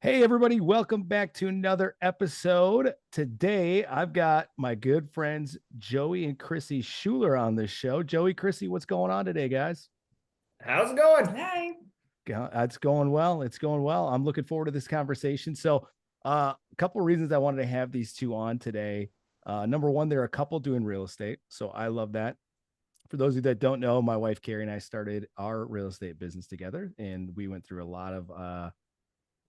Hey, everybody, welcome back to another episode. Today, I've got my good friends Joey and Krissi Schuler on this show. Joey, Krissi, what's going on today, guys? How's it going? Hi. It's going well. It's going well. I'm looking forward to this conversation. So, a couple of reasons I wanted to have these two on today. Number one, they're a couple doing real estate. So, I love that. For those of you that don't know, my wife Carrie and I started our real estate business together, and we went through a lot of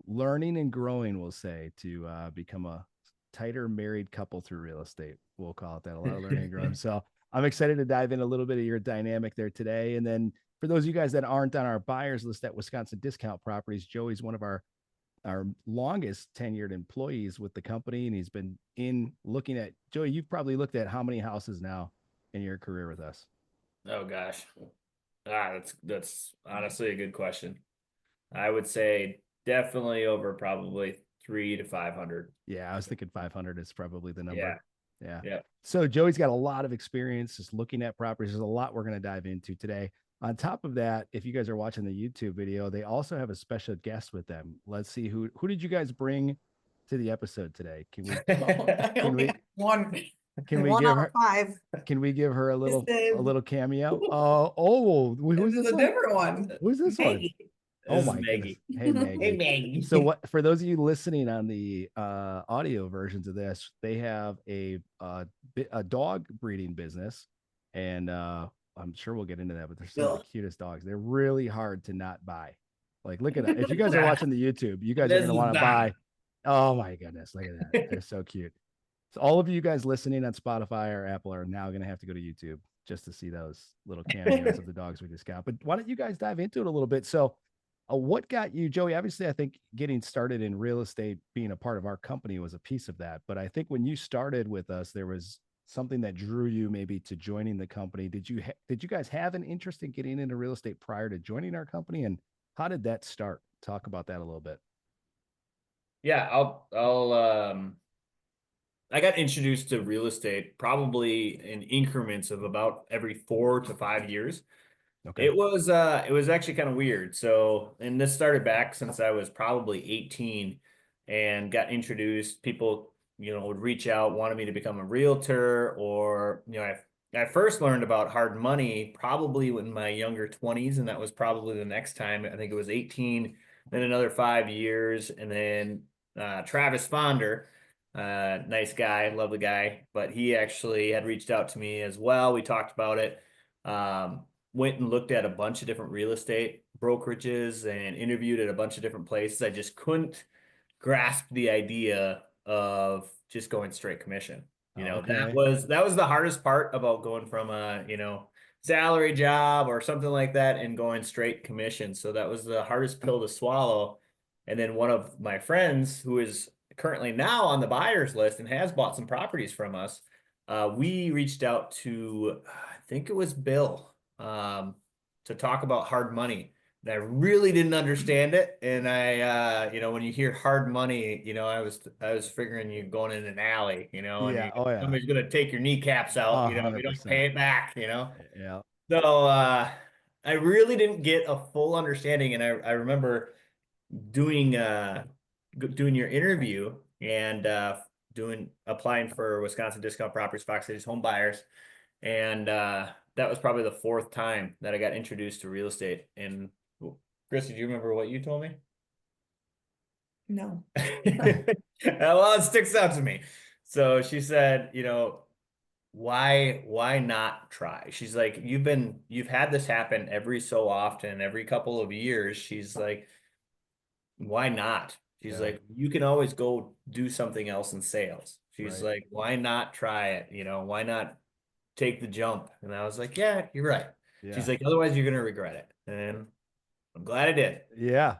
learning and growing, we'll say, to become a tighter married couple through real estate. We'll call it that. A lot of learning and growing. So I'm excited to dive in a little bit of your dynamic there today. And then for those of you guys that aren't on our buyers list at Wisconsin Discount Properties, Joey's one of our longest tenured employees with the company. And he's been in looking at, Joey, you've probably looked at how many houses now in your career with us? Oh gosh. That's honestly a good question. I would say definitely over probably 300 to 500. Yeah, I was thinking 500 is probably the number. Yeah. Yeah. Yeah. So Joey's got a lot of experience just looking at properties. There's a lot we're going to dive into today. On top of that, if you guys are watching the YouTube video, they also have a special guest with them. Let's see who did you guys bring to the episode today? Can we One can we one give out of her five. can we give her a This little cameo? Who's is this a one? different one. Who's this one? Maggie. Oh This is my goodness. Maggie. Hey Maggie. Hey Maggie. So what for those of you listening on the audio versions of this, they have a dog breeding business, and I'm sure we'll get into that, but they're some of the cutest dogs. They're really hard to not buy. Like look at that. If you guys are watching the YouTube, you guys are gonna want to buy. Oh my goodness, look at that. They're so cute. So all of you guys listening on Spotify or Apple are now gonna have to go to YouTube just to see those little cameos of the dogs we just got. But why don't you guys dive into it a little bit? So what got you, Joey? Obviously, I think getting started in real estate, being a part of our company was a piece of that. But I think when you started with us, there was something that drew you maybe to joining the company. Did you guys have an interest in getting into real estate prior to joining our company? And how did that start? Talk about that a little bit. Yeah, I got introduced to real estate probably in increments of about every 4 to 5 years. Okay. It was actually kind of weird. So, and this started back since I was probably 18 and got introduced. People, would reach out, wanted me to become a realtor, or, I first learned about hard money probably in my younger 20s, and that was probably the next time. I think it was 18, then another 5 years, and then Travis Fonder, nice guy, lovely guy, but he actually had reached out to me as well. We talked about it. Went and looked at a bunch of different real estate brokerages and interviewed at a bunch of different places. I just couldn't grasp the idea of just going straight commission. Okay. That was the hardest part about going from a, salary job or something like that and going straight commission. So that was the hardest pill to swallow. And then one of my friends who is currently now on the buyer's list and has bought some properties from us, we reached out to, I think it was Bill, to talk about hard money. And I really didn't understand it. And I, when you hear hard money, I was figuring you going in an alley, and Yeah. Oh yeah. somebody's going to take your kneecaps out, if you don't 100%. pay it back, Yeah. So, I really didn't get a full understanding. And I remember doing, doing your interview and, applying for Wisconsin Discount Properties, Fox Cities Home Buyers. And, that was probably the fourth time that I got introduced to real estate. And Krissi, do you remember what you told me? No. Well, it sticks out to me. So she said, why not try? She's like, you've had this happen every so often, every couple of years. She's like, why not? She's like, you can always go do something else in sales. She's like, why not try it? Why not take the jump? And I was like, yeah, you're right. Yeah. She's like, otherwise you're gonna regret it. And I'm glad I did. Yeah.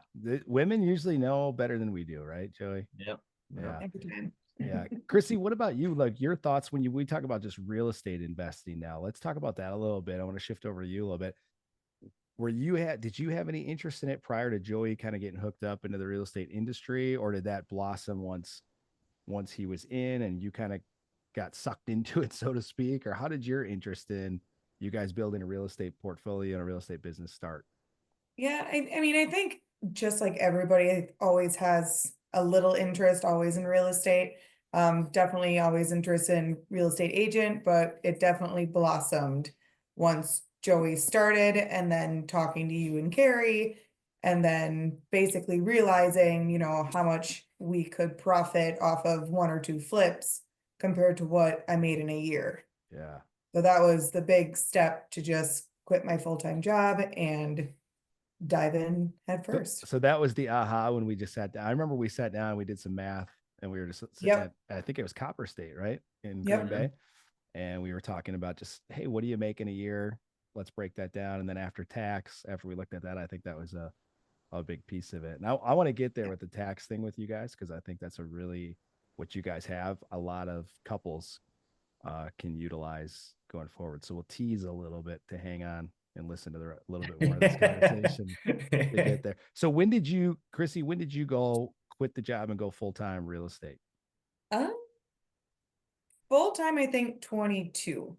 Women usually know better than we do, right, Joey? Yep. Yeah. Every time. Yeah. Krissi, what about you? Like your thoughts when we talk about just real estate investing now? Let's talk about that a little bit. I want to shift over to you a little bit. Did you have any interest in it prior to Joey kind of getting hooked up into the real estate industry, or did that blossom once he was in and you kind of got sucked into it, so to speak? Or how did your interest in you guys building a real estate portfolio and a real estate business start? Yeah, I mean, I think just like everybody always has a little interest always in real estate. Definitely always interested in real estate agent, but it definitely blossomed once Joey started, and then talking to you and Carrie, and then basically realizing, you know, how much we could profit off of 1 or 2 flips compared to what I made in a year. Yeah. So that was the big step to just quit my full-time job and dive in head first. So that was the aha when we just sat down. I remember we sat down, we did some math, and we were just sitting Yep. at, I think it was Copper State, right? In Yep. Green Bay. And we were talking about just, hey, what do you make in a year? Let's break that down. And then after tax, after we looked at that, I think that was a big piece of it. Now I want to get there with the tax thing with you guys, because I think that's a really what you guys have. A lot of couples can utilize going forward. So we'll tease a little bit to hang on and listen to a little bit more of this conversation to get there. So when did you, Krissi, when did you go quit the job and go full-time real estate? Full-time, I think 22,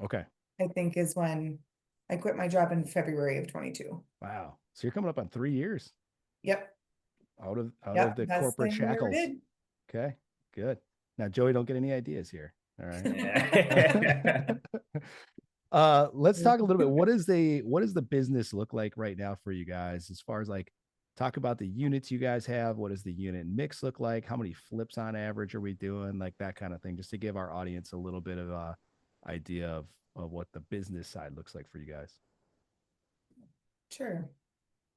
Okay. I think is when I quit my job in February of 22. Wow. So you're coming up on 3 years Yep. out of Yep. the Best corporate thing we ever shackles. did. Okay, good. Now, Joey, don't get any ideas here. All right. Yeah. Let's talk a little bit. What does the business look like right now for you guys, as far as like talk about the units you guys have? What does the unit mix look like? How many flips on average are we doing? Like that kind of thing, just to give our audience a little bit of a idea of what the business side looks like for you guys. Sure.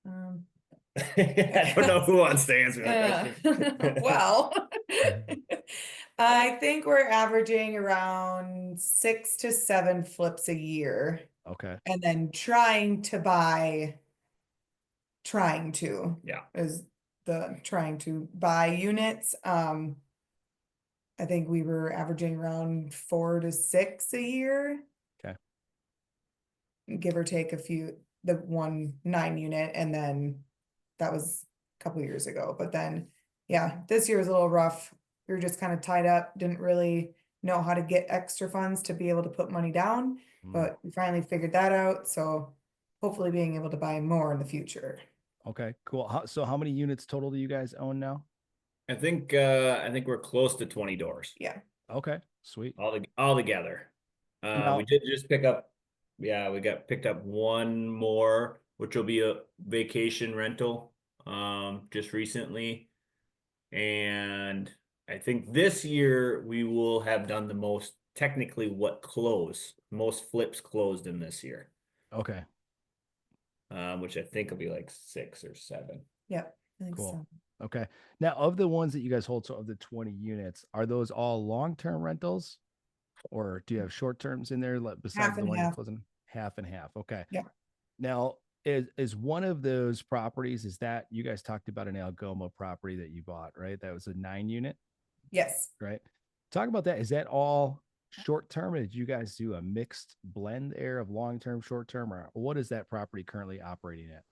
I don't know who wants to answer that question. Well, I think we're averaging around 6 to 7 flips a year, Okay. and then trying to buy units. I think we were averaging around 4 to 6 a year. Okay. Give or take a few, the 1 9-unit, and then that was a couple years ago. But then, yeah, this year was a little rough. We were just kind of tied up, didn't really know how to get extra funds to be able to put money down, but we finally figured that out. So hopefully being able to buy more in the future. Okay, cool. So how many units total do you guys own now? I think we're close to 20 doors. Yeah. Okay, sweet. All together. We did just pick up, we got picked up 1 more, which will be a vacation rental just recently. And I think this year we will have done the most, technically most flips closed in this year. Okay. Which I think will be like 6 or 7. Yep. I think Cool. so. Okay. Now, of the ones that you guys hold, so of the 20 units, are those all long-term rentals, or do you have short terms in there besides Half the and one you're half. closing? Half and half. Okay. Yeah. Now, is one of those properties, is that you guys talked about an Algoma property that you bought, right? That was a 9-unit, Yes. right? Talk about that. Is that all short term, or did you guys do a mixed blend there of long term, short term, or what is that property currently operating at?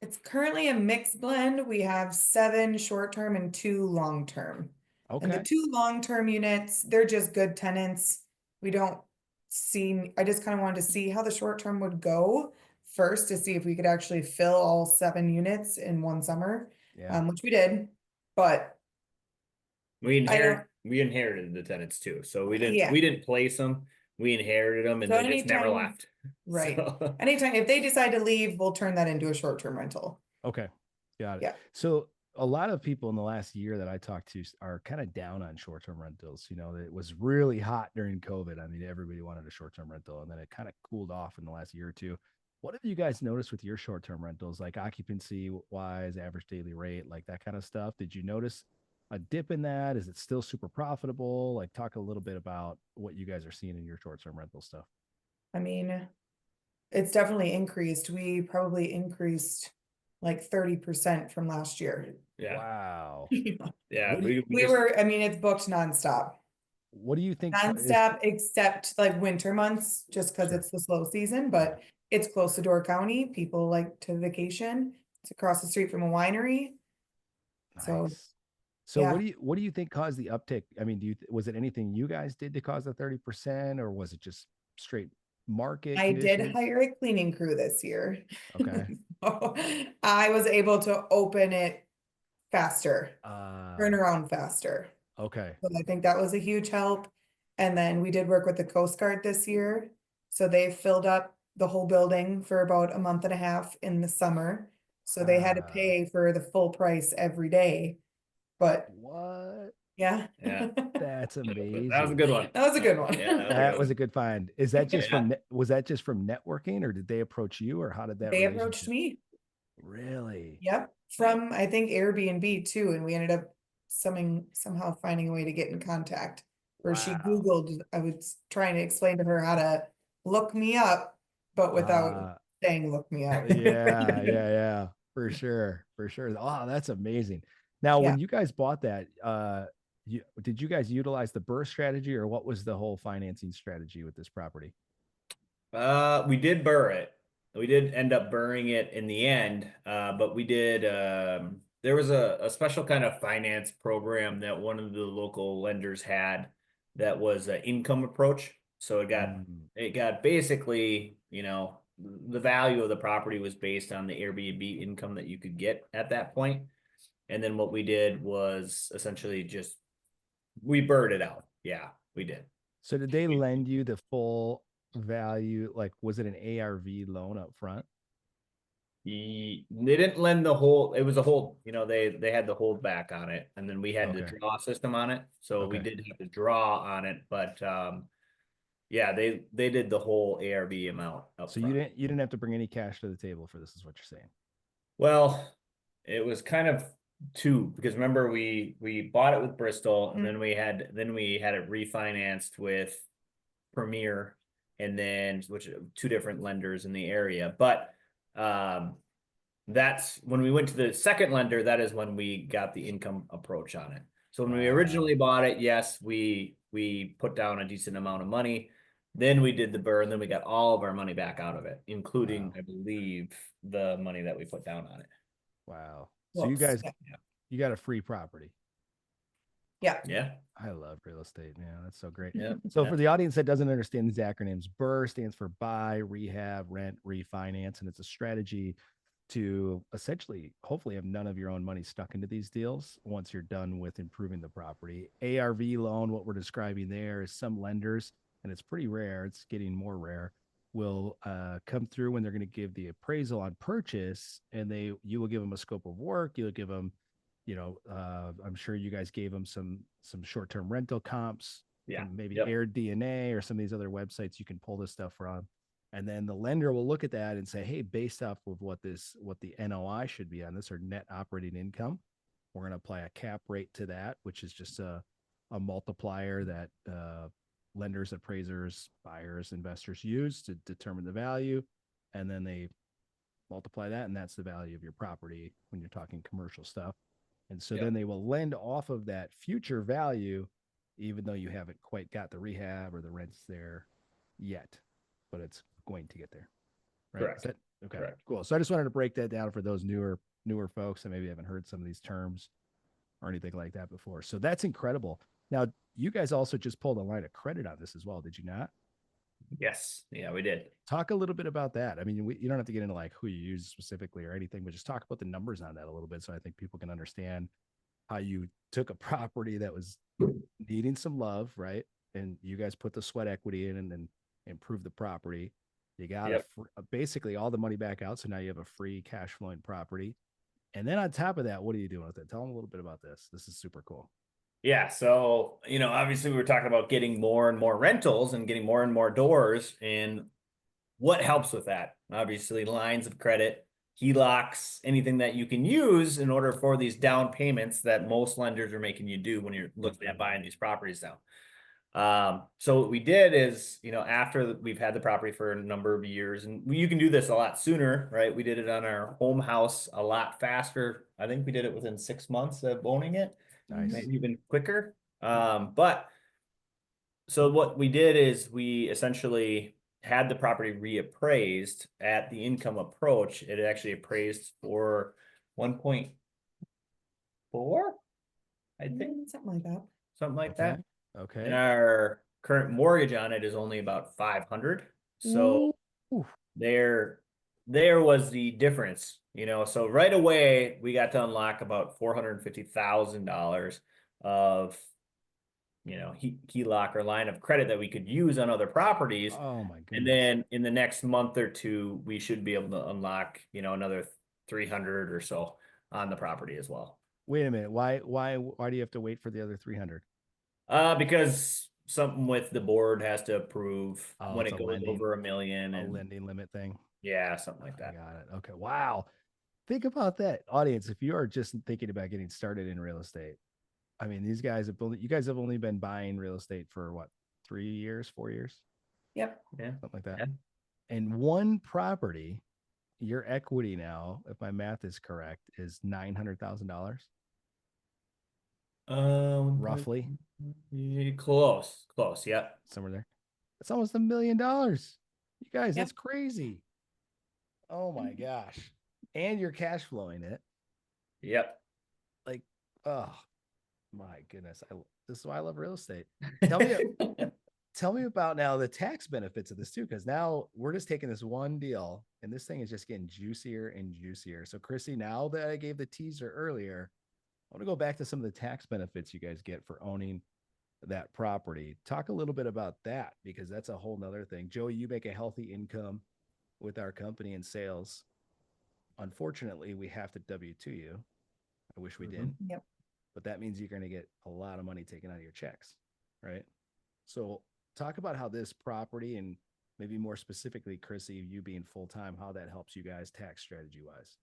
It's currently a mixed blend. We have 7 short-term and 2 long-term. And the Okay. 2 long-term units, they're just good tenants. We don't see, I just kind of wanted to see how the short-term would go first, to see if we could actually fill all 7 units in 1 summer, Yeah. which we did. But We inherited the tenants too, so we Yeah. didn't place them. We inherited them, and So they just never anytime- left. right, So- anytime if they decide to leave, we'll turn that into a short-term rental. Okay. Got it. Yeah. So a lot of people in the last year that I talked to are kind of down on short-term rentals. You know, it was really hot during COVID. I mean, everybody wanted a short-term rental, and then it kind of cooled off in the last year or two. What have you guys noticed with your short-term rentals, like occupancy wise, average daily rate, like that kind of stuff? Did you notice a dip in that? Is it still super profitable? Like, talk a little bit about what you guys are seeing in your short-term rental stuff. I mean, it's definitely increased. We probably increased like 30% from last year. Yeah. Wow. Yeah. What do We were, I mean, it's booked nonstop. What do you think? Nonstop, except like winter months, just because Sure. it's the slow season, but it's close to Door County. People like to vacation. It's across the street from a winery. So, Nice. So yeah. what do you think caused the uptick? I mean, was it anything you guys did to cause the 30%, or was it just straight market I did conditions? hire a cleaning crew this year. Okay. So I was able to open it faster, turn around faster. Okay. So I think that was a huge help. And then we did work with the Coast Guard this year. So they filled up the whole building for about a month and a half in the summer. So they had to pay for the full price every day. But What? yeah. Yeah. That's amazing. That was a good one. That was a good one. Yeah, That was a good find. Is that just Yeah. was that just from networking, or did they approach you, or how did that They approached relationship? me. Really? Yep. From I think Airbnb too. And we ended up somehow finding a way to get in contact where she Wow. Googled, I was trying to explain to her how to look me up, but without saying look me up. Yeah, for sure, for sure. Oh, that's amazing. Now, Yeah. when you guys bought that, did you guys utilize the BRRRR strategy, or what was the whole financing strategy with this property? We did BRRRR it. We did end up BRRRRing it in the end, but we did. There was a special kind of finance program that one of the local lenders had that was an income approach. So it got basically, you know, the value of the property was based on the Airbnb income that you could get at that point. And then what we did was essentially just we BRRRRed it out. Yeah, we did. So did they lend you the full value? Like, was it an ARV loan up front? They didn't lend the whole, it was a hold, you know, they had the hold back on it, and then we had the Okay. draw system on it. So we Okay. did have to draw on it, but yeah, they did the whole ARV amount up So front. you didn't have to bring any cash to the table for this, is what you're saying. Well, it was kind of two, because remember we bought it with Bristol, and then we had it refinanced with Premier, and then which two different lenders in the area. But that's when we went to the second lender, that is when we got the income approach on it. So when we originally bought it, yes, we put down a decent amount of money. Then we did the BRRRR, and then we got all of our money back out of it, including, I believe, the money that we put down on it. Wow. So you guys, you got a free property. Yeah. Yeah. I love real estate. Yeah, that's so great. Yeah. So for the audience that doesn't understand these acronyms, BRRRR stands for buy, rehab, rent, refinance, and it's a strategy to essentially, hopefully, have none of your own money stuck into these deals once you're done with improving the property. ARV loan, what we're describing there is some lenders, and it's pretty rare, it's getting more rare, will come through when they're going to give the appraisal on purchase, and you will give them a scope of work, you'll give them, you know, I'm sure you guys gave them some short-term rental comps, maybe Air DNA or some of these other websites you can pull this stuff from. And then the lender will look at that and say, hey, based off of what the NOI should be on this, or net operating income, we're going to apply a cap rate to that, which is just a multiplier that lenders, appraisers, buyers, investors use to determine the value. And then they multiply that, and that's the value of your property when you're talking commercial stuff. And so then they will lend off of that future value, even though you haven't quite got the rehab or the rents there yet, but it's going to get there. Right? Correct. Okay. Correct. Cool. So I just wanted to break that down for those newer folks that maybe haven't heard some of these terms or anything like that before. So that's incredible. Now, you guys also just pulled a line of credit on this as well, did you not? Yes. Yeah, we did. Talk a little bit about that. I mean, you don't have to get into like who you use specifically or anything, but just talk about the numbers on that a little bit, so I think people can understand how you took a property that was needing some love, right? And you guys put the sweat equity in and then improved the property. You got basically all the money back out, so now you have a free cash flowing property. And then on top of that, what are you doing with it? Tell them a little bit about this. This is super cool. Yeah, so, you know, obviously we were talking about getting more and more rentals and getting more and more doors, and what helps with that? Obviously, lines of credit, HELOCs, anything that you can use in order for these down payments that most lenders are making you do when you're looking at buying these properties down. So what we did is, you know, after we've had the property for a number of years, and you can do this a lot sooner, right? We did it on our home house a lot faster. I think we did it within 6 months of owning it. Nice. Maybe even quicker. But so what we did is we essentially had the property reappraised at the income approach. It actually appraised for 1.4, I think. Something like that. Something like that. Okay. And our current mortgage on it is only about 500. So there was the difference, so right away we got to unlock about $450,000 of, HELOC or line of credit that we could use on other properties. Oh my And goodness. then in the next month or two, we should be able to unlock, another 300 or so on the property as well. Wait a minute. Why do you have to wait for the other 300? Because something with the board has to approve Oh, when it's it a goes over $1 million a and lending limit thing. yeah, something like I that. got it. Okay. Wow. Think about that, audience. If you are just thinking about getting started in real estate, I mean, you guys have only been buying real estate for what, 3 years, 4 years? Yep. Yeah. Something like that. Yeah. And one property, your equity now, if my math is correct, is $900,000 roughly, Close. Yep. somewhere there. It's almost $1 million. You guys, Yep. that's crazy. Oh my gosh. And you're cash flowing it. Yep. Like, oh my goodness. This is why I love real estate. Tell me about now the tax benefits of this too, because now we're just taking this one deal and this thing is just getting juicier and juicier. So Krissi, now that I gave the teaser earlier, I want to go back to some of the tax benefits you guys get for owning that property. Talk a little bit about that, because that's a whole nother thing. Joey, you make a healthy income with our company in sales. Unfortunately, we have to W-2 you. I wish we didn't. Yep. But that means you're going to get a lot of money taken out of your checks, right? So talk about how this property, and maybe more specifically, Krissi, you being full-time, how that helps you guys tax strategy wise.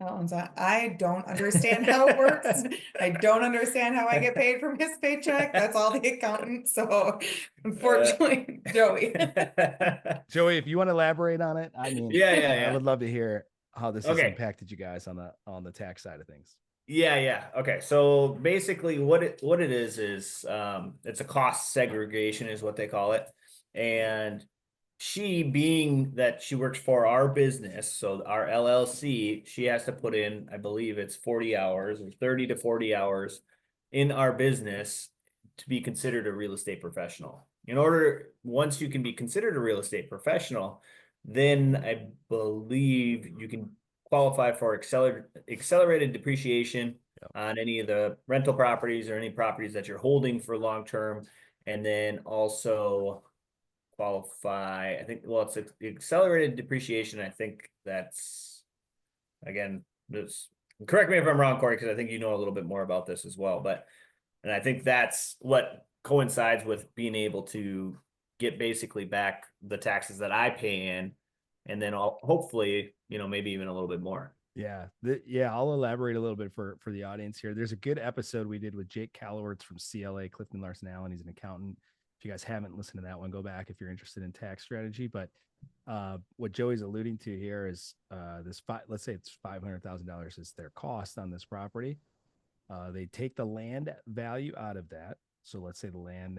I don't understand how it works. I don't understand how I get paid from his paycheck. That's all the accountant. So unfortunately, Joey. Joey, if you want to elaborate on it, I mean, yeah. I would love to hear how this has Okay. impacted you guys on the tax side of things. Yeah. Okay. So basically what it is it's a cost segregation is what they call it. And she, being that she works for our business, so our LLC, she has to put in, I believe it's 40 hours or 30 to 40 hours in our business to be considered a real estate professional. Once you can be considered a real estate professional, then I believe you can qualify for accelerated depreciation on any of the rental properties or any properties that you're holding for long term, and then also qualify, I think, well, it's accelerated depreciation. I think that's, again, this, correct me if I'm wrong, Corey, because I think you know a little bit more about this as well, and I think that's what coincides with being able to get basically back the taxes that I pay in, and then hopefully, maybe even a little bit more. Yeah. I'll elaborate a little bit for the audience here. There's a good episode we did with Jake Calowerts from CLA, Clifton Larson Allen. He's an accountant. If you guys haven't listened to that one, go back if you're interested in tax strategy. But what Joey's alluding to here is let's say it's $500,000 is their cost on this property. They take the land value out of that. So let's say the land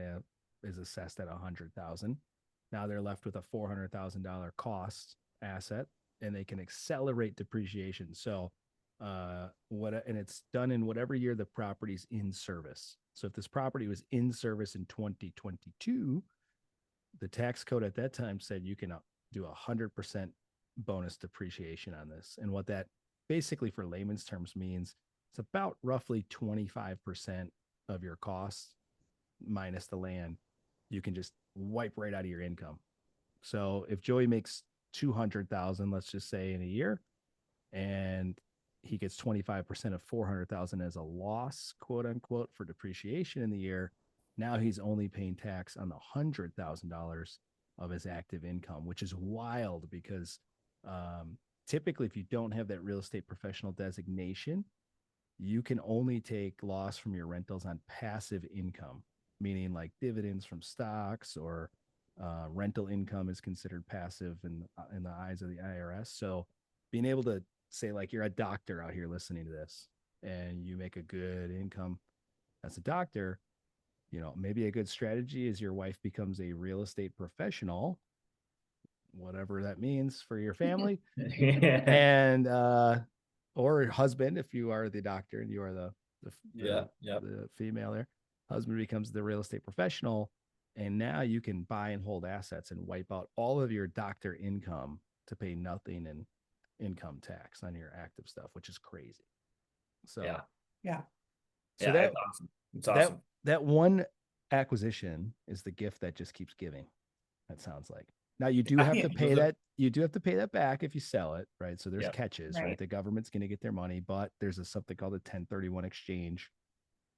is assessed at $100,000. Now they're left with a $400,000 cost asset, and they can accelerate depreciation. So and it's done in whatever year the property's in service. So if this property was in service in 2022, the tax code at that time said you can do 100% bonus depreciation on this. And what that basically, for layman's terms, means it's about roughly 25% of your costs minus the land. You can just wipe right out of your income. So if Joey makes 200,000, let's just say, in a year, and he gets 25% of 400,000 as a loss, quote unquote, for depreciation in the year, now he's only paying tax on the $100,000 of his active income, which is wild, because typically if you don't have that real estate professional designation, you can only take loss from your rentals on passive income, meaning like dividends from stocks, or rental income is considered passive in the eyes of the IRS. So being able to say, like, you're a doctor out here listening to this and you make a good income as a doctor, maybe a good strategy is your wife becomes a real estate professional, whatever that means for your family. And or husband, if you are the doctor and you are the female there, husband becomes the real estate professional. And now you can buy and hold assets and wipe out all of your doctor income to pay nothing in income tax on your active stuff, which is crazy. So Yeah. Yeah. so Yeah, that it's awesome. It's that awesome. that one acquisition is the gift that just keeps giving. That sounds like. Now you do have Yeah, to pay that. You do have to pay that back if you sell it, right? So there's Yep. catches, right? Right. The government's going to get their money, but there's something called a 1031 exchange,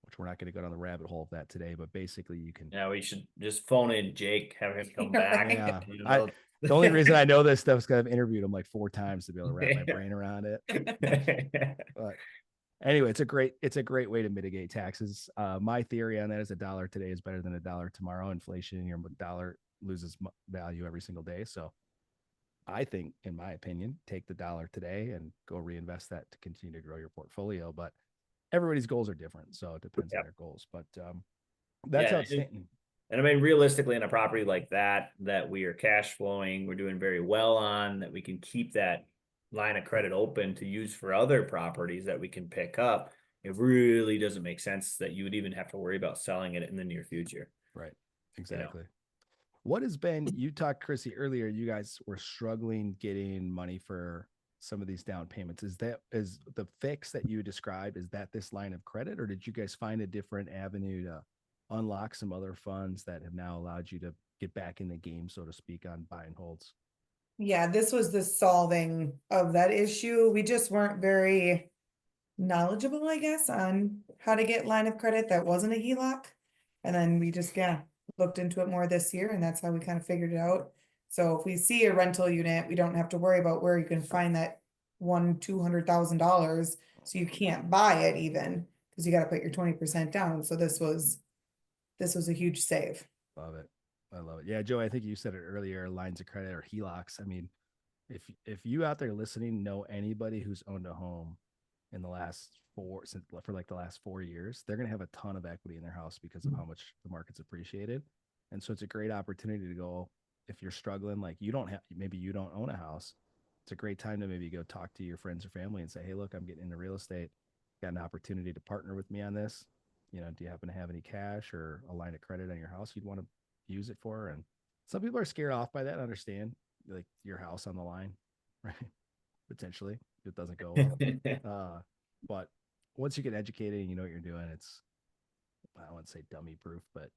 which we're not going to go down the rabbit hole of that today. But basically, you can. Yeah, we should just phone in Jake, have him come Right. back. Yeah, You I. know. The only reason I know this stuff is because I've interviewed him like 4 times to be able to wrap my brain around it. But anyway, it's a great way to mitigate taxes. My theory on that is $1 today is better than $1 tomorrow. Inflation, your dollar loses value every single day. So I think, in my opinion, take the $1 today and go reinvest that to continue to grow your portfolio. But everybody's goals are different, so it depends on Yep. their goals. But that's Yeah, outstanding. and I mean, realistically, in a property like that, that we are cash flowing, we're doing very well on, that we can keep that line of credit open to use for other properties that we can pick up. It really doesn't make sense that you would even have to worry about selling it in the near future. Right. Exactly. What has been, you talked, Krissi, earlier, you guys were struggling getting money for some of these down payments. Is the fix that you described, is that this line of credit, or did you guys find a different avenue to unlock some other funds that have now allowed you to get back in the game, so to speak, on buy and holds? Yeah, this was the solving of that issue. We just weren't very knowledgeable, I guess, on how to get line of credit that wasn't a HELOC. And then we just, looked into it more this year, and that's how we kind of figured it out. So if we see a rental unit, we don't have to worry about where you can find that $200,000. So you can't buy it even, because you got to put your 20% down. So this was a huge save. Love it. I love it. Yeah, Joe, I think you said it earlier, lines of credit or HELOCs. I mean, if you out there listening know anybody who's owned a home in the last for like the last 4 years, they're going to have a ton of equity in their house because of how much the market's appreciated. And so it's a great opportunity to go, if you're struggling, like maybe you don't own a house. It's a great time to maybe go talk to your friends or family and say, hey, look, I'm getting into real estate. Got an opportunity to partner with me on this. Do you happen to have any cash or a line of credit on your house you'd want to use it for? And some people are scared off by that. I understand, like your house on the line, right? Potentially, if it doesn't go well. But once you get educated and you know what you're doing, it's, I wouldn't say dummy proof, but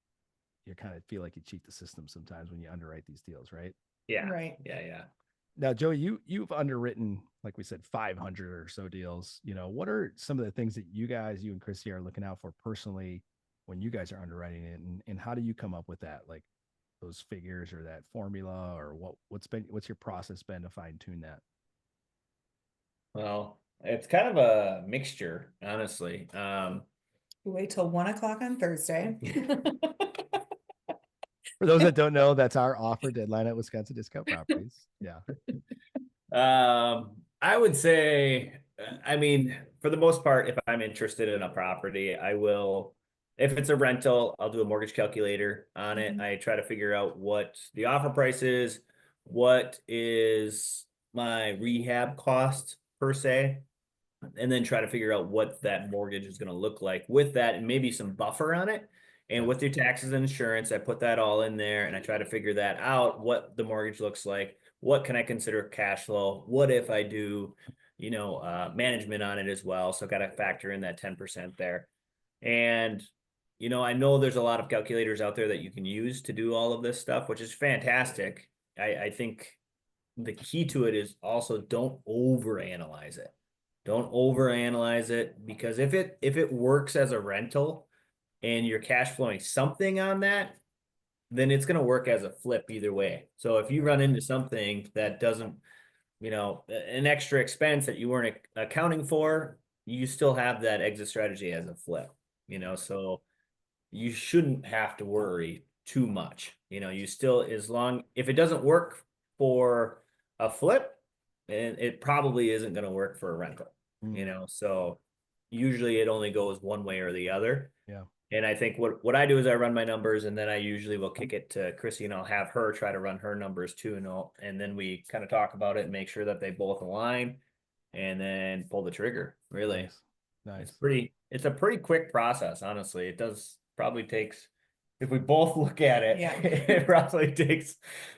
you kind of feel like you cheat the system sometimes when you underwrite these deals, right? Yeah. Right. Yeah. Now, Joey, you've underwritten, like we said, 500 or so deals. What are some of the things that you and Krissi are looking out for personally when you guys are underwriting it, and how do you come up with that, like those figures or that formula, or what's your process been to fine tune that? Well, it's kind of a mixture, honestly. Wait till 1 o'clock on Thursday. For those that don't know, that's our offer deadline at Wisconsin Discount Properties. Yeah. I would say, I mean, for the most part, if I'm interested in a property, I will, if it's a rental, I'll do a mortgage calculator on it. Mhm. I try to figure out what the offer price is, what is my rehab cost per se, and then try to figure out what that mortgage is going to look like with that, and maybe some buffer on it. And with your taxes and insurance, I put that all in there and I try to figure that out, what the mortgage looks like. What can I consider cash flow? What if I do, management on it as well? So got to factor in that 10% there. And, I know there's a lot of calculators out there that you can use to do all of this stuff, which is fantastic. I think the key to it is also don't overanalyze it. Don't overanalyze it, because if it works as a rental and you're cash flowing something on that, then it's going to work as a flip either way. So if you run into something that doesn't, an extra expense that you weren't accounting for, you still have that exit strategy as a flip, so you shouldn't have to worry too much. You still, if it doesn't work for a flip, and it probably isn't going to work for a rental, so usually it only goes one way or the other. Yeah. And I think what I do is I run my numbers, and then I usually will kick it to Krissi, and I'll have her try to run her numbers too. And then we kind of talk about it and make sure that they both align, and then pull the trigger. Really. Nice. It's a pretty quick process, honestly. It does probably takes if we both look at it, Yeah. it probably takes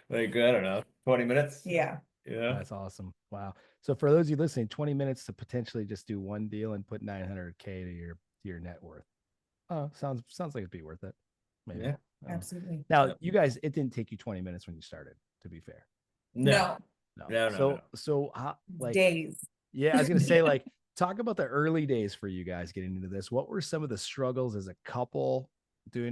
like, I don't know, 20 minutes. Yeah. Yeah. That's awesome. Wow. So for those of you listening, 20 minutes to potentially just do one deal and put 900K to your net worth. Oh, sounds like it'd be worth it. Maybe. Yeah. Absolutely. Now, Yep. you guys, it didn't take you 20 minutes when you started, to be fair. No. No. No. So how, like, Days. yeah, I was gonna say, like, talk about the early days for you guys getting into this. What were some of the struggles as a couple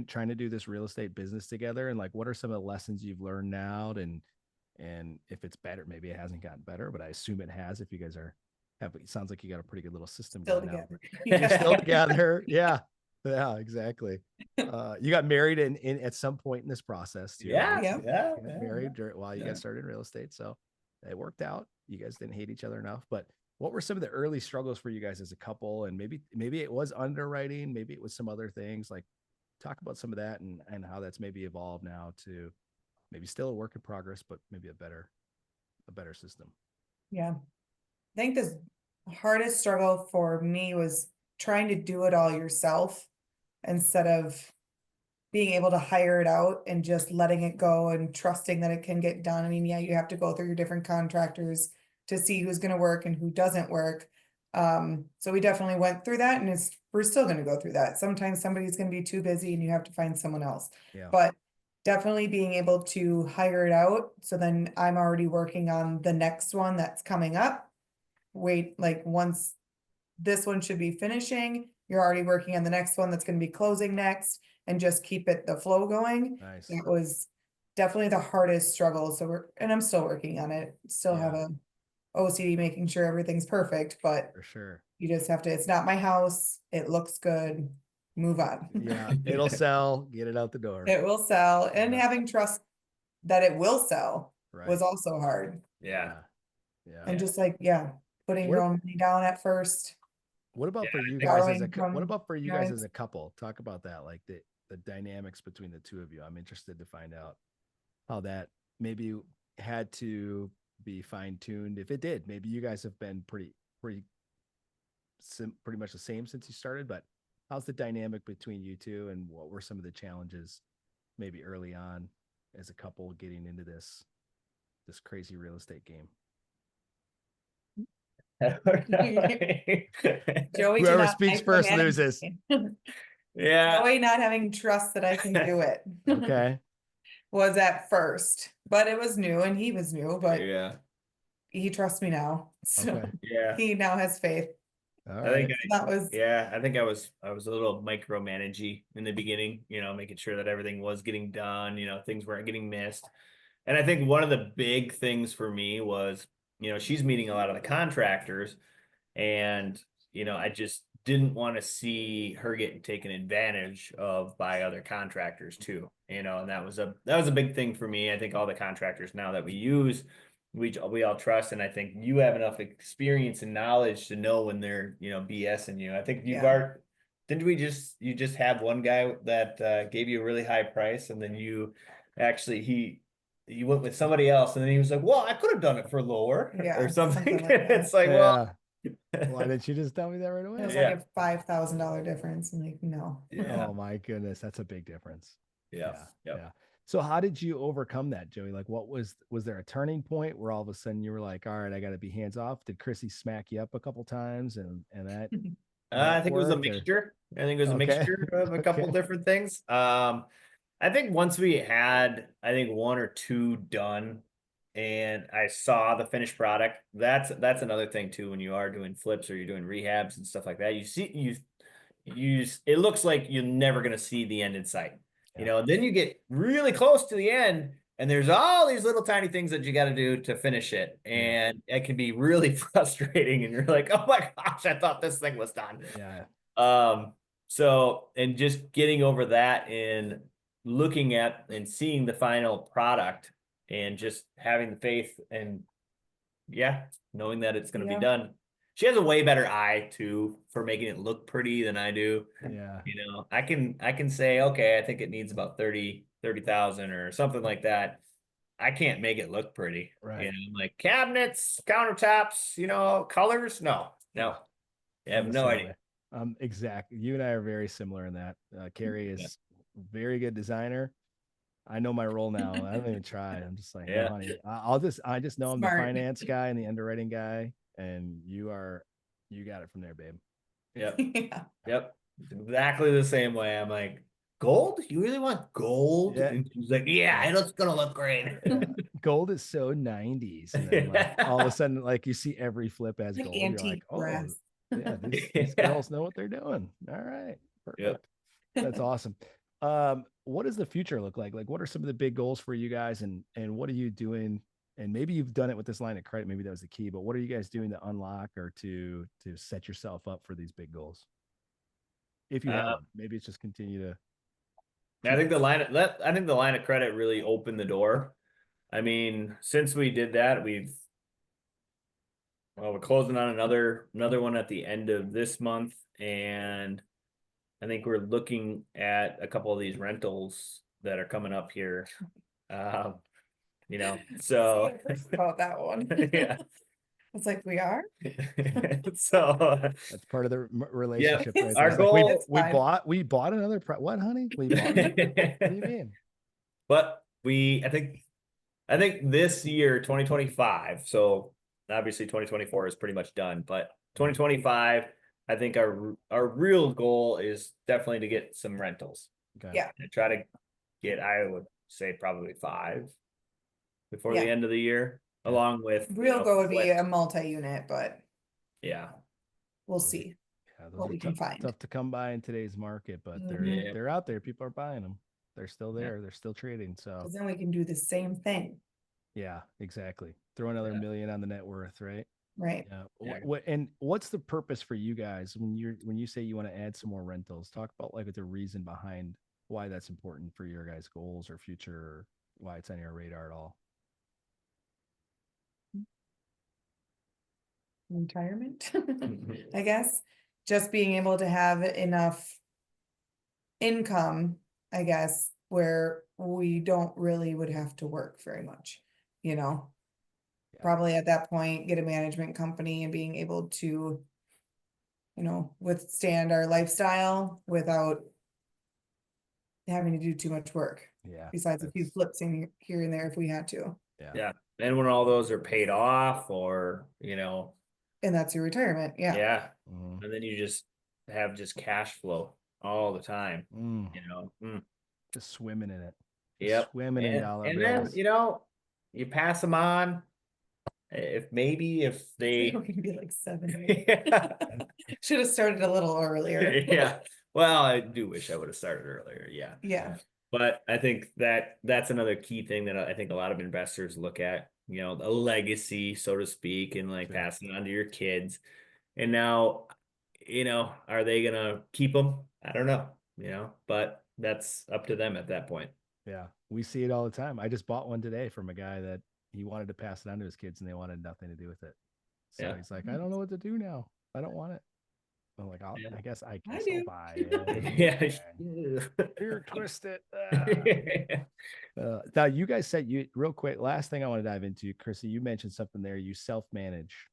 trying to do this real estate business together? And like, what are some of the lessons you've learned now? And if it's better, maybe it hasn't gotten better, but I assume it has. If you guys it sounds like you got a pretty good little system Still going now. together. You're still together. Yeah. Yeah, exactly. You got married in at some point in this process too. Yeah. Right? Yeah. Yeah. You got married while you Yeah. guys started in real estate. So it worked out. You guys didn't hate each other enough. But what were some of the early struggles for you guys as a couple? And maybe it was underwriting, maybe it was some other things. Like, talk about some of that and how that's maybe evolved now to maybe still a work in progress, but maybe a better system. Yeah. I think the hardest struggle for me was trying to do it all yourself instead of being able to hire it out and just letting it go and trusting that it can get done. I mean, yeah, you have to go through your different contractors to see who's going to work and who doesn't work. So we definitely went through that, and we're still going to go through that. Sometimes somebody's going to be too busy and you have to find someone else. Yeah. But definitely being able to hire it out. So then I'm already working on the next one that's coming up. Wait, like once this one should be finishing, you're already working on the next one that's going to be closing next, and just keep the flow going. Nice. That was definitely the hardest struggle. So I'm still working on it. Still have a OCD making sure everything's perfect, but For sure. you just have to, it's not my house. It looks good. Move on. Yeah. It'll sell, get it out the door. It will sell, and Yeah. having trust that it will sell Right. was also hard. Yeah. Yeah. And just like, putting your own money down at first. What about for you guys as a couple? Talk about that, like the dynamics between the two of you. I'm interested to find out how that maybe had to be fine-tuned. If it did, maybe you guys have been pretty much the same since you started, but how's the dynamic between you two, and what were some of the challenges maybe early on as a couple getting into this crazy real estate game? Joey, Whoever speaks first loses. Yeah. Joey not having trust that I can do it. Okay. Was at first, but it was new, and he was new, but Yeah. he trusts me now. So Okay. Yeah. he now has faith. All I right. think That was I think I was a little micromanagey in the beginning, making sure that everything was getting done, things weren't getting missed. And I think one of the big things for me was, she's meeting a lot of the contractors, and, I just didn't want to see her getting taken advantage of by other contractors too, and that was a big thing for me. I think all the contractors now that we use, we all trust, and I think you have enough experience and knowledge to know when they're, BSing you. I think didn't you just have one guy that gave you a really high price, and then you went with somebody else, and then he was like, well, I could have done it for lower or something. like that. It's like, well, why didn't you just tell me that right away? It was like a $5,000 difference. I'm like, no. Yeah. Oh my goodness, that's a big difference. Yeah. So how did you overcome that, Joey? Like, was there a turning point where all of a sudden you were like, all right, I got to be hands off? Did Krissi smack you up a couple times and that? I think it was a mixture. I think it was a mixture of a couple different things. I think once we had, one or two done, and I saw the finished product, that's another thing too. When you are doing flips or you're doing rehabs and stuff like that, it looks like you're never going to see the end in sight. Then you get really close to the end, and there's all these little tiny things that you got to do to finish it. And it can be really frustrating. And you're like, oh my gosh, I thought this thing was done. Yeah. So, and just getting over that and looking at and seeing the final product and just having the faith and knowing that it's going to be done. She has a way better eye too for making it look pretty than I do. Yeah. I can say, okay, I think it needs about 30,000 or something like that. I can't make it look pretty. Right. Like cabinets, countertops, colors. No. I have no idea. Exactly. You and I are very similar in that. Carrie is very good designer. I know my role now. I don't even try. I'm just like, Yeah. no, honey. I just know I'm the Smart. finance guy and the underwriting guy, and you got it from there, babe. Yep. Yeah. Yep. Exactly the same way. I'm like, gold? You really want gold? Yeah. And she's like, yeah, it's gonna look great. Yeah. Gold is so 90s. And then like all of a sudden, like you see every flip as Like gold. You're like, antique oh brass. yeah, these girls know what they're doing. All right. Perfect. That's awesome. What does the future look like? Like what are some of the big goals for you guys and what are you doing? And maybe you've done it with this line of credit, maybe that was the key, but what are you guys doing to unlock or to set yourself up for these big goals? If you have them, maybe it's just continue to I think the line of credit really opened the door. I mean, since we did that, we're closing on another one at the end of this month, and I think we're looking at a couple of these rentals that are coming up here. So About that one. yeah. It's like we are. So that's part of the relationship, right? Our It's like goal- we bought another what, honey? We bought it? What do you mean? But I think this year, 2025, so obviously 2024 is pretty much done, but 2025, I think our real goal is definitely to get some rentals. Okay. Yeah. And try to get, I would say probably 5 before the Yeah. end of the year, along with Real goal would be flips. a multi-unit, but Yeah. we'll see Yeah, those what are we can find. tough to come by in today's market, but Mhm. they're out there. People are buying them. They're still Yeah. there. They're still trading. So 'Cause then we can do the same thing, yeah, exactly. Throw another Yeah. million on the net worth, right? right? Yeah. Yeah. And what's the purpose for you guys when you say you want to add some more rentals? Talk about like the reason behind why that's important for your guys' goals or future, or why it's on your radar at all. Retirement, I guess. Just being able to have enough income, I guess, where we don't really would have to work very much, you know? Yeah. Probably at that point, get a management company and being able to, withstand our lifestyle without having to do too much work. Yeah. Besides a few flips in here and there if we had to. Yeah. Yeah. And when all those are paid off, or And that's your retirement. Yeah. yeah. Mhm. And then you just have cash flow all the time, Just swimming in it. Yep. Swimming in And, dollar and bills. then, you pass them on. If they, We're gonna be like 7. yeah. Should have started a little earlier. Yeah. Well, I do wish I would have started earlier. Yeah. Yeah. But I think that's another key thing that I think a lot of investors look at, a legacy, so to speak, and like Sure. passing it on to your kids. And now, are they gonna keep them? I don't know, but that's up to them at that point. Yeah. We see it all the time. I just bought one today from a guy that he wanted to pass it on to his kids and they wanted nothing to do with it. So Yeah. he's like, I don't know what to do now. I don't want it. I'm like, Yeah. I guess I'll do. buy it. Yeah. Here, twist it. Now you guys said real quick. Last thing I want to dive into, Krissi, you mentioned something there. You self-manage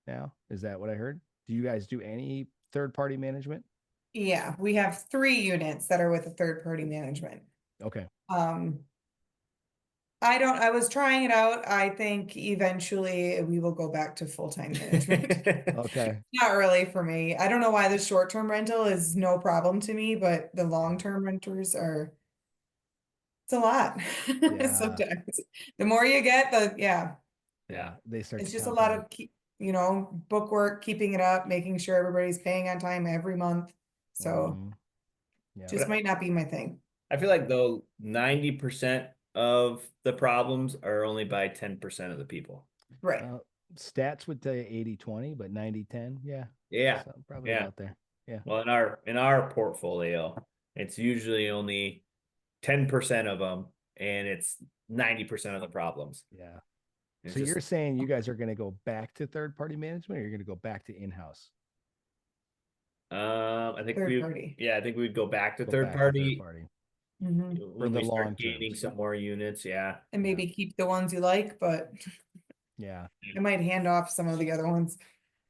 now. Is that what I heard? Do you guys do any third-party management? Yeah, we have 3 units that are with a third-party management. Okay. I was trying it out. I think eventually we will go back to full-time management. Okay. Not really for me. I don't know why the short-term rental is no problem to me, but the long-term renters are, it's a lot. Yeah. Sometimes the more you get, Yeah. They start. it's to just a lot compound. of book work, keeping it up, making sure everybody's paying on time every month. So Yeah. just might not be my thing. I feel like though 90% of the problems are only by 10% of the people. Right. Stats would tell you 80-20, but 90-10. Yeah. Yeah. So probably Yeah. about there. Yeah. Well, in our portfolio, it's usually only 10% of them, and it's 90% of the problems. Yeah. It's So you're saying you guys are going to go back to third-party management, or you're going to go back to in-house? I think Third party. I think we'd go back to Go third back to party. third-party. Mhm. When the we start long gaining terms. some more units. Yeah. And maybe keep the ones you like, but Yeah. I might hand off some of the other ones.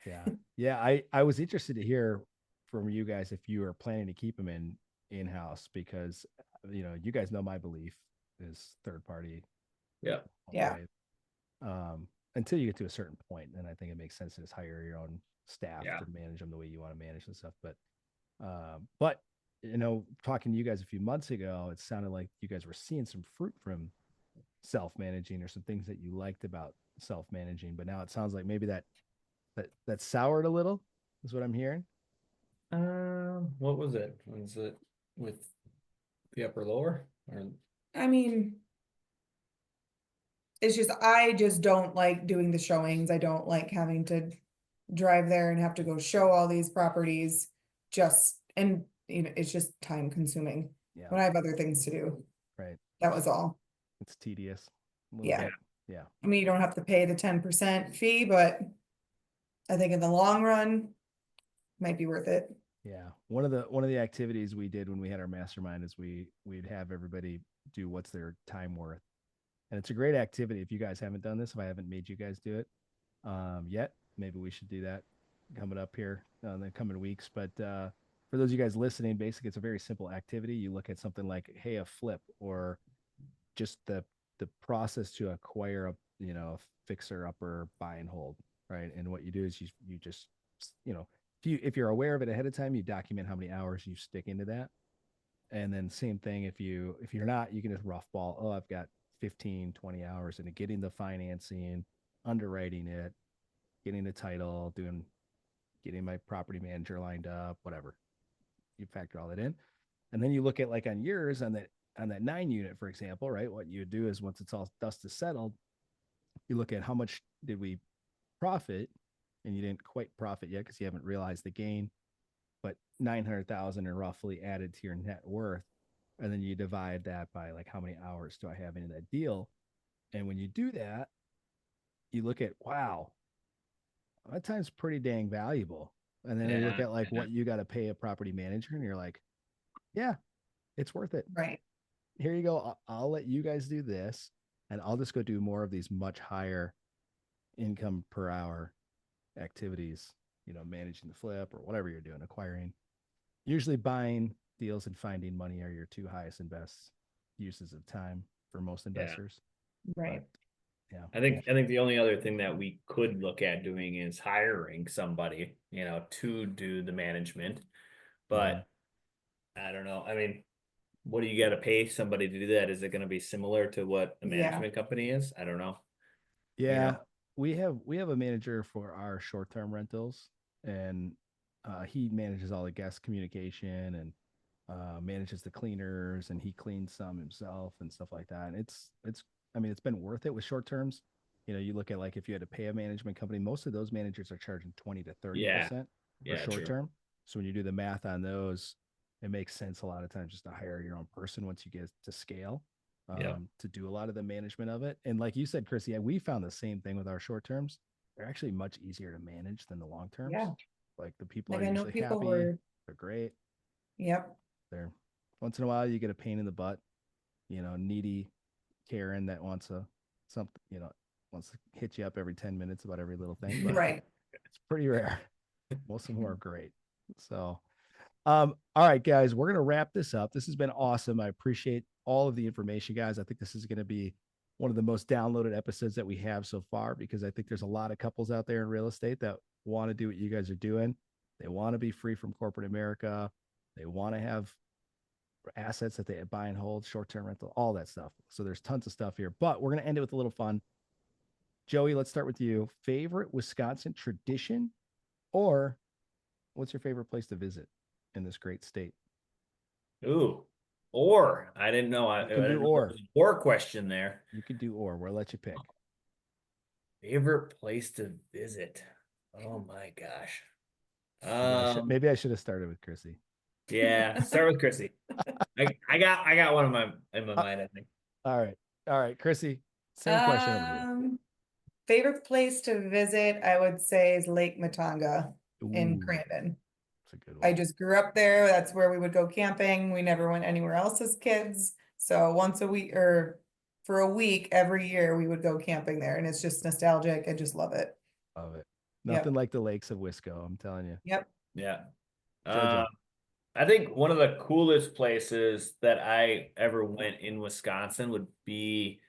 Yeah. Yeah. I was interested to hear from you guys if you are planning to keep them in-house, because you guys know my belief is third party. Yeah. Yeah. Right? Until you get to a certain point, then I think it makes sense to just hire your own staff Yeah. to manage them the way you want to manage and stuff. But talking to you guys a few months ago, it sounded like you guys were seeing some fruit from self-managing or some things that you liked about self-managing. But now it sounds like maybe that soured a little, is what I'm hearing. What was it? Was it with the upper lower or? I mean, it's just, I just don't like doing the showings. I don't like having to drive there and have to go show all these properties and it's just time consuming Yeah. when I have other things to do. Right. That was all. It's tedious. A little Yeah. bit. Yeah. I mean, you don't have to pay the 10% fee, but I think in the long run, might be worth it. Yeah. One of the activities we did when we had our mastermind is we'd have everybody do what's their time worth. And it's a great activity. If you guys haven't done this, if I haven't made you guys do it yet, maybe we should do that coming up here in the coming weeks. But for those of you guys listening, basically it's a very simple activity. You look at something like, hey, a flip, or just the process to acquire a fixer upper buy and hold, right? And what you do is you just if you're aware of it ahead of time, you document how many hours you stick into that. And then same thing, if you're not, you can just rough ball, oh, I've got 15, 20 hours into getting the financing, underwriting it, getting the title, getting my property manager lined up, whatever. You factor all that in. And then you look at, like, on yours, on that 9 unit, for example, right? What you do is, once it's all dust is settled, you look at how much did we profit, and you didn't quite profit yet because you haven't realized the gain, but 900,000 are roughly added to your net worth. And then you divide that by, like, how many hours do I have in that deal? And when you do that, you look at, wow, that time's pretty dang valuable. And then you look at, like, what you got to pay a property manager, and you're like, yeah, it's worth it. Right. Here you go. I'll let you guys do this, and I'll just go do more of these much higher income per hour activities, managing the flip or whatever you're doing, acquiring. Usually buying deals and finding money are your two highest and best uses of time for most investors. Right. But, yeah. I think the only other thing that we could look at doing is hiring somebody, to do the management. But I don't know. I mean, what do you got to pay somebody to do that? Is it going to be similar to what a management company is? I don't know. Yeah, we have a manager for our short-term rentals, and he manages all the guest communication and manages the cleaners, and he cleans some himself and stuff like that. And it's been worth it with short terms. You look at, like, if you had to pay a management company, most of those managers are charging 20 to 30% for short term. So when you do the math on those, it makes sense a lot of times just to hire your own person once you get to scale. To do a lot of the management of it. And like you said, Krissi, we found the same thing with our short terms. They're actually much easier to manage than the long terms. Yeah. Like, the people Like, are I know usually people happy. were. They're great. Yep. They're once in a while you get a pain in the butt, needy Karen that wants to hit you up every 10 minutes about every little thing. But Right. it's pretty rare. Most of them are great. So all right, guys, we're going to wrap this up. This has been awesome. I appreciate all of the information, guys. I think this is going to be one of the most downloaded episodes that we have so far, because I think there's a lot of couples out there in real estate that want to do what you guys are doing. They want to be free from corporate America. They want to have assets that they buy and hold, short-term rental, all that stuff. So there's tons of stuff here, but we're going to end it with a little fun. Joey, let's start with you. Favorite Wisconsin tradition, or what's your favorite place to visit in this great state? Ooh, or I didn't know. I can do didn't know there was an or question there. You can do or. We'll let you pick. Favorite place to visit. Oh my gosh. Maybe I should have started with Krissi. Yeah, start with Krissi. I got one in my mind, I think. All right, Krissi. Same question over here. Favorite place to visit, I would say, is Lake Matonga in Ooh, Crandon. that's a good one. I just grew up there. That's where we would go camping. We never went anywhere else as kids. So once a week, or for a week every year, we would go camping there, and it's just nostalgic. I just love it. Love it. Nothing like the lakes of Wisco, I'm telling you. Yep. Yeah. Jojo. I think one of the coolest places that I ever went in Wisconsin would be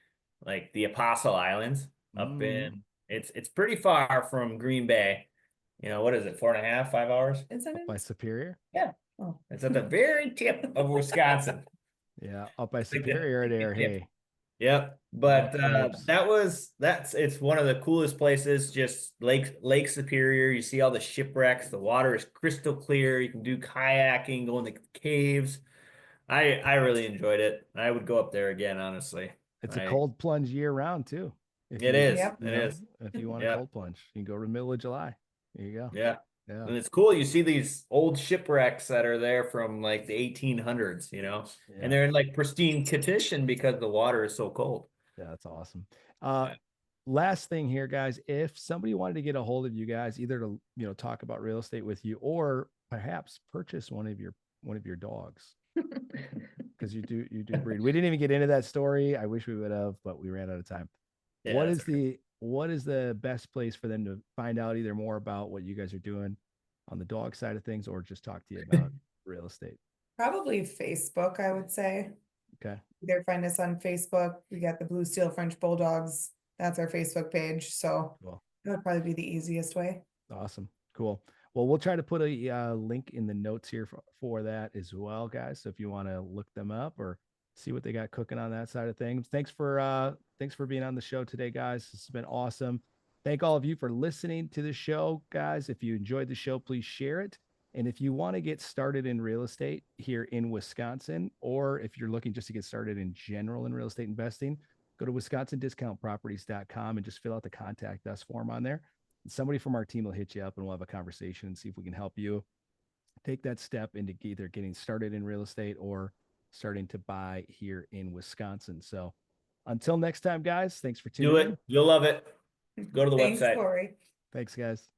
like the Apostle Islands up in it's pretty far from Green Bay. You know, what is it, 4.5, 5 hours? Is it Up by Superior. Yeah. Oh. It's at the very tip of Wisconsin. Yeah, up by Like the Superior there. tip. Hey, Yep. But slopes. it's one of the coolest places, just Lake Superior. You see all the shipwrecks, the water is crystal clear. You can do kayaking, go in the caves. I really enjoyed it. I would go up there again, honestly. It's a cold plunge year round too. If It you, is. Yep. you It know, is. if you want a Yeah. cold plunge, you can go to the middle of July. There you go. Yeah. Yeah. And it's cool. You see these old shipwrecks that are there from like the 1800s, Yeah. and they're in like pristine condition because the water is so cold. Yeah, that's awesome. Yeah. Last thing here, guys, if somebody wanted to get a hold of you guys, either to, talk about real estate with you or perhaps purchase one of your dogs. Because you do breed. We didn't even get into that story. I wish we would have, but we ran out of time. Yeah, what that's is the best place for them to find out either more about what you guys are doing on the dog side of things or just talk to you about real estate? Probably Facebook, I would say. Okay. Either find us on Facebook. We got the Blue Steel French Bulldogs. That's our Facebook page. So Cool. that would probably be the easiest way. Awesome. Cool. Well, we'll try to put a link in the notes here for that as well, guys. So if you want to look them up or see what they got cooking on that side of things. Thanks for being on the show today, guys. This has been awesome. Thank all of you for listening to the show, guys. If you enjoyed the show, please share it. And if you want to get started in real estate here in Wisconsin, or if you're looking just to get started in general in real estate investing, go to wisconsindiscountproperties.com and just fill out the contact us form on there. Somebody from our team will hit you up and we'll have a conversation and see if we can help you take that step into either getting started in real estate or starting to buy here in Wisconsin. So until next time, guys, thanks for tuning in. Do it. You'll love it. Go to the Thanks, website. Corey. Thanks, guys.